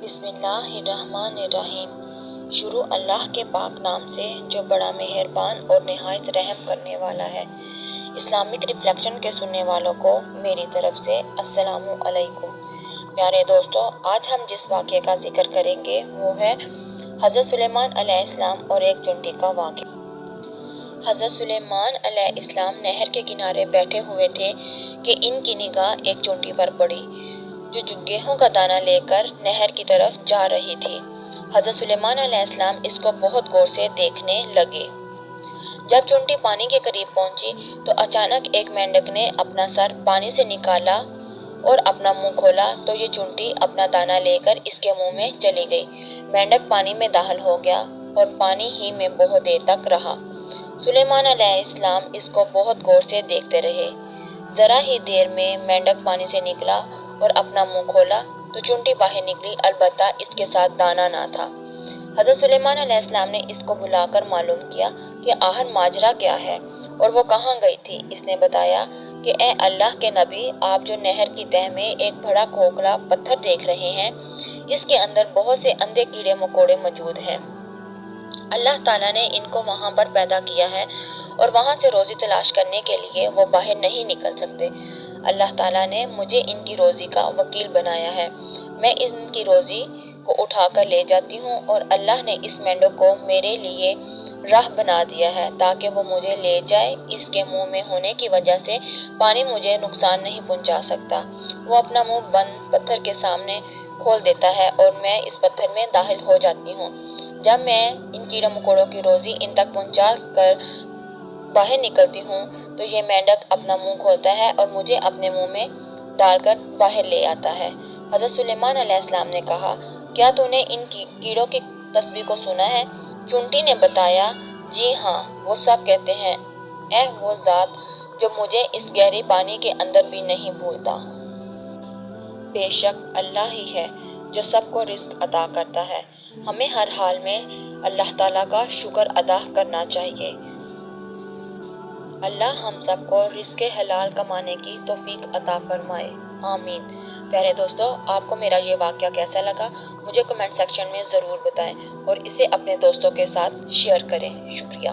बिस्मिल्लाहिर्रहमानिर्रहीम। शुरू अल्लाह के पाक नाम से जो बड़ा मेहरबान और निहायत रहम करने वाला है। इस्लामिक रिफ्लेक्शन के सुनने वालों को मेरी तरफ से अस्सलामु अलैकुम। प्यारे दोस्तों, आज हम जिस वाक़े का जिक्र करेंगे वो है हज़रत सुलेमान अलैहिस्सलाम और एक चुंटी का वाक़या। हज़रत सुलेमान अलैहिस्सलाम नहर के किनारे बैठे हुए थे कि इनकी निगाह एक चुंटी पर पड़ी जो गेहूं का दाना लेकर नहर की तरफ जा रही थी। हज़रत सुलेमान अलैहिस्सलाम इसको बहुत गौर से देखने लगे। जब चुंटी पानी के करीब पहुंची तो अचानक एक मेंढक ने अपना सर पानी से निकाला और अपना मुंह खोला तो ये चुंटी अपना दाना लेकर इसके मुंह में चली गई। मेंढक पानी में दाखिल हो गया और पानी ही में बहुत देर तक रहा। सुलेमान अलैहिस्सलाम इसको बहुत गौर से देखते रहे। जरा ही देर में मेंढक पानी से निकला और अपना मुंह खोला तो चुंटी बाहर निकली, अलबत्ता इसके साथ दाना ना था। हज़रत सुलेमान अलैहिस्सलाम ने इसको बुलाकर मालूम किया कि आखिर माजरा क्या है और वो कहाँ गई थी। इसने बताया कि ए अल्लाह के नबी, आप जो नहर की तह में एक बड़ा खोखला पत्थर देख रहे हैं, इसके अंदर बहुत से अंधे कीड़े मकोड़े मौजूद हैं। अल्लाह ताला ने इनको वहाँ पर पैदा किया है और वहाँ से रोज़ी तलाश करने के लिए वो बाहर नहीं निकल सकते। अल्लाह ताला ने मुझे इनकी रोज़ी का वकील बनाया है। मैं इनकी रोज़ी को उठाकर ले जाती हूँ और अल्लाह ने इस मेंढक को मेरे लिए राह बना दिया है ताकि वो मुझे ले जाए। इसके मुंह में होने की वजह से पानी मुझे नुकसान नहीं पहुँचा सकता। वो अपना मुंह बंद पत्थर के सामने खोल देता है और मैं इस पत्थर में दाखिल हो जाती हूँ। जब मैं इन कीड़े मकोड़ों की रोज़ी इन तक पहुँचा कर बाहर निकलती हूँ तो ये मेंढक अपना मुंह खोलता है और मुझे अपने मुंह में डालकर बाहर ले आता है। हज़रत सुलेमान अलैहिस्सलाम ने कहा, क्या तूने इन कीड़ों की तस्बीह को सुना है? चुंटी ने बताया, जी हाँ, वो सब कहते हैं, ऐ वो ज़ात जो मुझे इस गहरे पानी के अंदर भी नहीं भूलता। बेशक अल्लाह ही है जो सबको रिस्क अता करता है। हमें हर हाल में अल्लाह ताला का शुक्र अदा करना चाहिए। अल्लाह हम सबको रिस्क हलाल कमाने की तौफीक अता फरमाए, आमीन। प्यारे दोस्तों, आपको मेरा ये वाक़या कैसा लगा मुझे कमेंट सेक्शन में ज़रूर बताएं और इसे अपने दोस्तों के साथ शेयर करें। शुक्रिया।